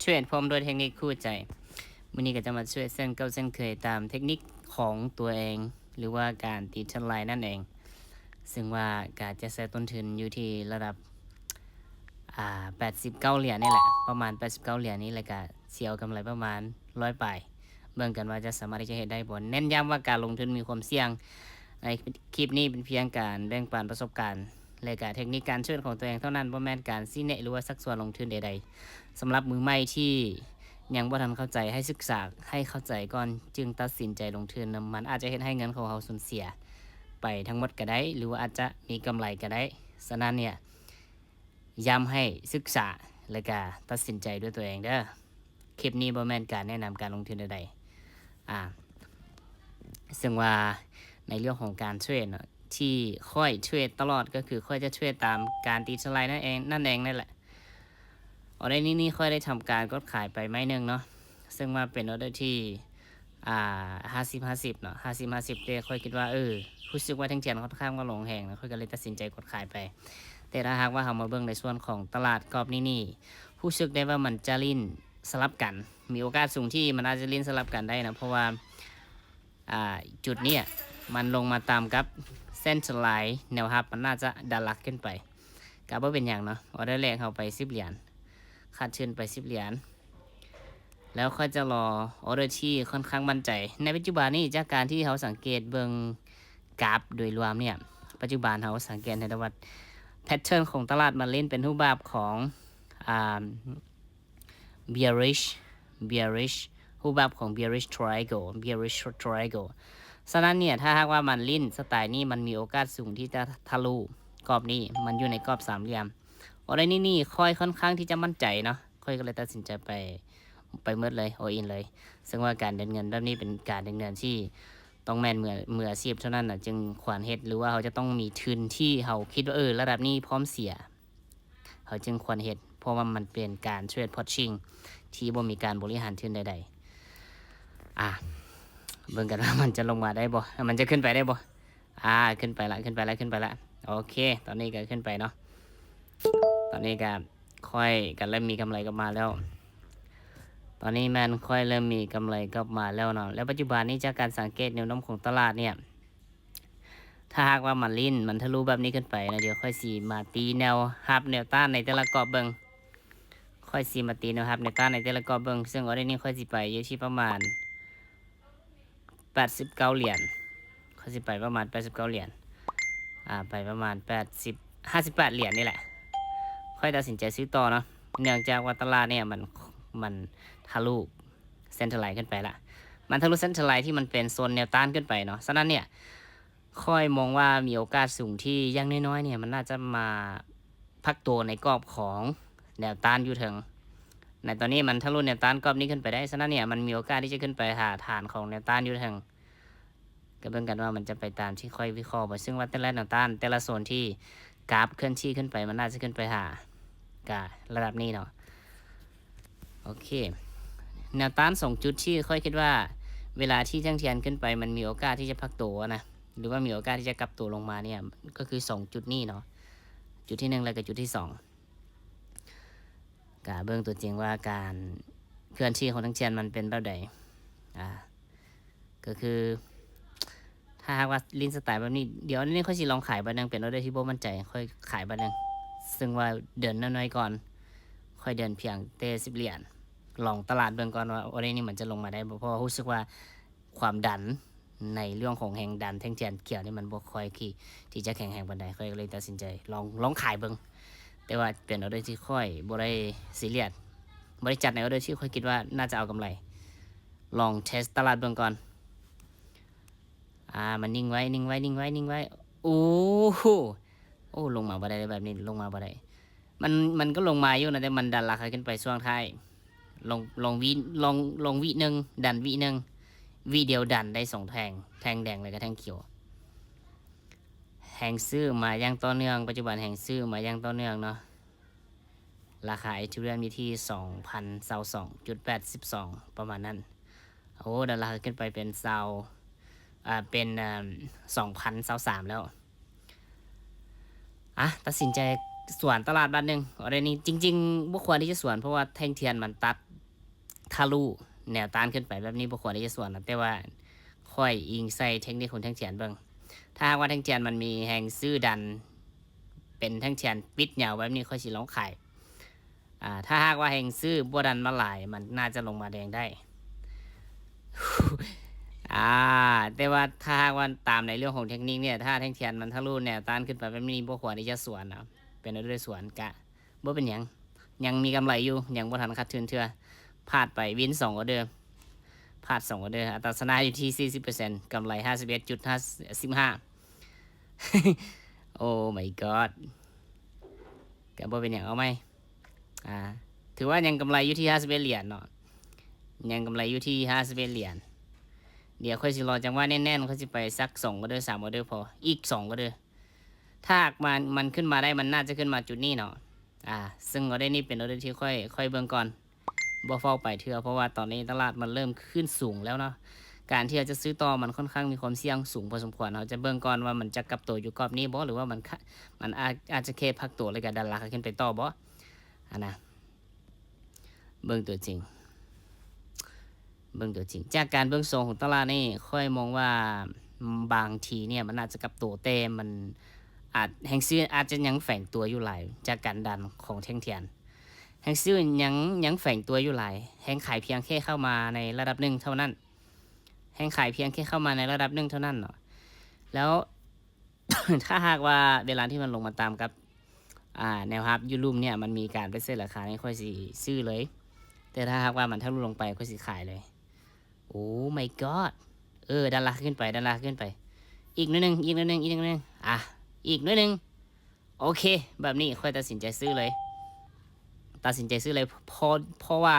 เทรดพร้อมด้วยเทคนิคคู่ใจวันนี้ก็จะมาช่วยเส้นเก้าเส้นเคยตามเทคนิคของตัวเอง หรือว่าการตีเทรนไลน์นั่นเอง ซึ่งว่าการจะใช้ต้นทุนอยู่ที่ระดับ89เหรียญนี่แหละประมาณ89เหรียญนี้แล้วก็เสียวกำไรประมาณ100ปลายเบิ่งกันว่าจะสามารถที่จะเฮ็ดได้บ่เน้นย้ำว่าการลงทุนมีความเสี่ยงในคลิปนี้เป็นเพียงการแบ่งปันประสบการณ์และก็เทคนิคการเทรดของตัวเองเท่านั้นบ่แม่นการชี้แนะหรือว่าสักส่วนลงทุนใดๆสำหรับมือใหม่ที่ยังบ่ทันเข้าใจให้ศึกษาให้เข้าใจก่อนจึงตัดสินใจลงทุนมันอาจจะเฮ็ดให้เงินของเราสูญเสียไปทั้งหมดก็ได้หรือว่าอาจจะมีกำไรก็ได้ฉะนั้นเนี่ยย้ำให้ศึกษาและก็ตัดสินใจด้วยตัวเองเด้อคลิปนี้บ่แม่นการแนะนำการลงทุนใดๆซึ่งว่าในเรื่องของการเทรดที่ค่อยเทรดตลอดก็คือค่อยจะเทรดตามการตีสไลด์นั่นเองนั่นแหละออเดอร์นี้ค่อยได้ทำการกดขายไปไม่นึงเนาะซึ่งว่าเป็นออเดอร์ที่50-50เนาะ50-50เด้ค่อยคิดว่ารู้สึกว่าทั้งเทียนค่อนข้างว่าลงแหงนะค่อยก็เลยตัดสินใจกดขายไปแต่ถ้าหากว่าเรามาเบิ่งในส่วนของตลาดกรอบนี่รู้สึกได้ว่ามันจะลิ้นสลับกันมีโอกาสสูงที่มันอาจจะลิ้นสลับกันได้นะเพราะว่าจุดนี้มันลงมาตามกับเส้นสไลด์แนวรับมันน่าจะดันหลักขึ้นไปก็บ่เป็นอย่างเนาะออเดอร์แรกเข้าไป10เหรียญคาดชื่นไป10เหรียญแล้วค่อยจะรอออเดอร์ที่ค่อนข้างมั่นใจในปัจจุบันนี้จากการที่เขาสังเกตเบิ่งกราฟโดยรวมเนี่ยปัจจุบันเขาสังเกตเห็นว่าแพทเทิร์นของตลาดมันเล่นเป็นรูปแบบของbearish รูปแบบของ bearish triangle ฉะนั้นเนี่ยถ้าหากว่ามันลิ้นสไตล์นี้มันมีโอกาสสูงที่จะทะลุกรอบนี้มันอยู่ในกรอบสามเหลี่ยมอะไรนี่ค่อนข้างที่จะมั่นใจเนาะค่อยก็เลยตัดสินใจไปเมื่อเลยโออินเลยซึ่งว่าการเดินเงินแบบนี้เป็นการเดินเงินที่ต้องแม่นมืออาชีพเท่านั้นนะจึงควรเฮ็ดหรือว่าเขาจะต้องมีทุนที่เขาคิดว่าระดับนี้พร้อมเสียเขาจึงควรเฮ็ดเพราะว่ามันเป็นการเทรดพอตชิ่งที่บ่มีการบริหารทุนใดๆเบิ่งกันว่ามันจะลงมาได้บ่มันจะขึ้นไปได้บ่ขึ้นไปละโอเคตอนนี้ก็ขึ้นไปเนาะตอนนี้ก็ค่อยกันเริ่มมีกำไรกลับมาแล้วตอนนี้มันค่อยเริ่มมีกำไรกลับมาแล้วเนาะแล้วปัจจุบันนี้จากการสังเกตแนวโน้มของตลาดเนี่ยถ้าหากว่ามันลิ้นมันทะลุแบบนี้ขึ้นไปนะเดี๋ยวค่อยสีมาตีแนวรับแนวต้านในแต่ละกรอบเบิ่งค่อยสีมาตีแนวรับแนวต้านในแต่ละกรอบเบิ่งซึ่งออเดอร์นี้ค่อยสิไปอยู่ที่ประมาณ89เหรียญค่อยสิไปประมาณ89เหรียญไปประมาณ58เหรียญนี่แหละค่อยตัดสินใจซื้อต่อเนาะเนื่องจากว่าตลาดเนี่ยมันทะลุเส้นทลายขึ้นไปละมันทะลุเส้นทลายที่มันเป็นโซนแนวต้านขึ้นไปเนาะฉะนั้นเนี่ยค่อยมองว่ามีโอกาสสูงที่ยังน้อยๆเนี่ยมันน่าจะมาพักตัวในกรอบของแนวต้านอยู่ถึงในตอนนี้มันทะลุแนวต้านกรอบนี้ขึ้นไปได้ฉะนั้นเนี่ยมันมีโอกาสที่จะขึ้นไปหาฐานของแนวต้านอยู่ถึงก็เบิ่งกันว่ามันจะไปตามที่ค่อยวิเคราะห์ไปซึ่งว่าแต่ละแนวต้านแต่ละโซนที่กราฟเคลื่อนที่ขึ้นไปมันน่าจะขึ้นไปหากะระดับนี้เนาะโอเคแนวต้าน2จุดที่ค่อยคิดว่าเวลาที่เทียนขึ้นไปมันมีโอกาสที่จะพักตัวนะหรือว่ามีโอกาสที่จะกลับตัวลงมาเนี่ยก็คือ2จุดนี้เนาะจุดที่1แล้วก็จุดที่2กะเบิ่งตัวจริงว่าการเคลื่อนที่ของทั้งเทียนมันเป็นแบบใดก็คือถ้าหากว่าลิ้นสไตล์แบบนี้เดี๋ยวนี้ค่อยสิลองขายบัดนึงเป็นออเดอร์ที่บ่มั่นใจค่อยขายบัดนึงซึ่งว่าเดินน้อยๆก่อนค่อยเดินเพียงเต10เหรียญลองตลาดเบิ่งก่อนว่าออเดอร์นี้มันจะลงมาได้บ่เพราะรู้สึกว่าความดันในเรื่องของแรงดันแท่งเทียนเขียวนี่มันบ่ค่อยที่จะแข็งแรงปานใดค่อยเลยตัดสินใจลองขายเบิ่งแต่ว่าเป็นออเดอร์ที่ค่อยบ่ได้ซีเรียสบ่ได้จัดในออเดอร์ที่ค่อยคิดว่าน่าจะเอากำไรลองเทสตลาดเบิ่งก่อนมันนิ่งไว้โอ้ลงมาบ่ได้แบบนี้ลงมาบ่ได้มันก็ลงมาอยู่นะแต่มันดันราคาขึ้นไปช่วงท้ายลงวินึงดันวินึงวิเดียวดันได้2แทงแดงเลยกับแทงเขียวแหงซื้อมาอย่างต่อเนื่องปัจจุบันแหงซื้อมาอย่างต่อเนื่องเนาะราคาอีทูเรียนมีที่ 2,022.82 ประมาณนั้นดันราคาขึ้นไปเป็นเป็น2023แล้วตัดสินใจสวนตลาดบ้านหนึ่งอะไรนี้จริงๆบ่ควรที่จะสวนเพราะว่าแท่งเทียนมันตัด ทะลุแนวต้านขึ้นไปแบบนี้บ่ควรที่จะส่วนนะแต่ว่าค่อยอิงใส่เทคนิคของแท่งเทียนเบิ่งถ้าหากว่าแท่งเทียนมันมีแหงซื้อดันเป็นแท่งเทียนปิดยาวแบบนี้ค่อยสิลองขายถ้าหากว่าแหงซื้อบ่ดันมาหลายมันน่าจะลงมาแดงได้ แต่ว่าถ้าหากว่าตามในเรื่องของเทคนิคเนี่ยถ้าแท่งเทียนมันทะลุแนวต้านขึ้นไปแบบนี้บ่ควรที่จะสวนนะเป็นด้วยสวนกะบ่เป็นหยังยังมีกำไรอยู่ยังบ่ทันขาดทุนเทื่อพลาดไปวิน2ออเดอร์พลาด2ออเดอร์อัตราชนะอยู่ที่ 40% กำไร 51.15 โอ้ my god ก็บ่เป็นหยังเอาไหมถือว่ายังกำไรอยู่ที่51เหรียญเนาะยังกำไรอยู่ที่51เหรียญเดี๋ยวค่อยสิรอจังว่าแน่นๆค่อยสิไปสัก2ออเดอร์3ออเดอร์พออีก2ออเดอร์ถ้ามันขึ้นมาได้มันน่าจะขึ้นมาจุดนี้เนาะซึ่งออเดอร์นี้เป็นออเดอร์ที่ค่อยเบิ่งก่อนบ่เฝ้าไปเถื่อเพราะว่าตอนนี้ตลาดมันเริ่มขึ้นสูงแล้วเนาะการที่เราจะซื้อต่อมันค่อนข้างมีความเสี่ยงสูงพอสมควรเราจะเบิ่งก่อนว่ามันจะกลับตัวอยู่กรอบนี้บ่หรือว่ามันอาจจะเคพักตัวเลยกับดันหลักขึ้นไปต่อบ่นะเบิ่งตัวจริงจากการเบิ่งทรงของตลาดนี่ค่อยมองว่าบางทีเนี่ยมันอาจจะกลับตัวแต่มันแฮงซื้ออาจจะยังแฝงตัวอยู่หลายจากการดันของแท่งเทียนแฮงซื้อยังแฝงตัวอยู่หลายแฮงขายเพียงแค่เข้ามาในระดับหนึ่งเท่านั้นแฮงขายเพียงแค่เข้ามาในระดับหนึ่งเท่านั้นเนาะแล้ว ถ้าหากว่าเวลาที่มันลงมาตามกับแนวรับยูรูมเนี่ยมันมีการไปเซ็นราคานี่ค่อยสิซื้อเลยแต่ถ้าหากว่ามันทะลุลงไปค่อยสิขายเลยโอ้ my god ดันราคาขึ้นไปอีกนิดนึงอีกนิดนึงอีกนิดนึงโอเคแบบนี้ค่อยตัดสินใจซื้อเลยเพราะว่า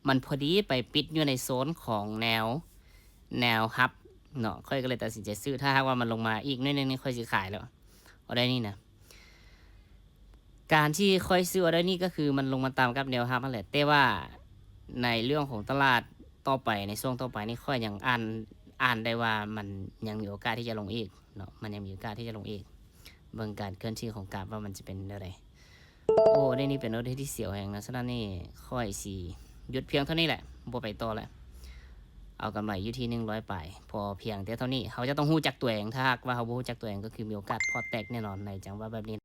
มันพอดีไปปิดอยู่ในโซนของแนวฮับเนาะค่อยก็เลยตัดสินใจซื้อถ้าหากว่ามันลงมาอีกนิดนึงนี่ค่อยสิขายแล้วเอาได้นี่นะการที่ค่อยซื้อเอาได้นี่ก็คือมันลงมาตามกับแนวฮับนั่นแหละแต่ว่าในเรื่องของตลาดต่อไปในช่วงต่อไปนี่ค่อยยังอ่านได้ว่ามันยังมีโอกาสที่จะลงอีกเนาะมันยังมีโอกาสที่จะลงอีกเบิ่งการเคลื่อนที่ของกราฟว่ามันจะเป็นอะไรโอ้ได้นี่เป็นรถที่เสียวแหงนะฉะนั้นนี่ค่อยสีหยุดเพียงเท่านี้แหละบ่ไปต่อแล้วเอากำไรอยู่ที่100ไปพอเพียงแต่เท่านี้เขาจะต้องฮู้จักตัวเองถ้าหากว่าเขาบ่ฮู้จักตัวเองก็คือมีโอกาสพอแตกแน่นอนในจังหวะแบบนี้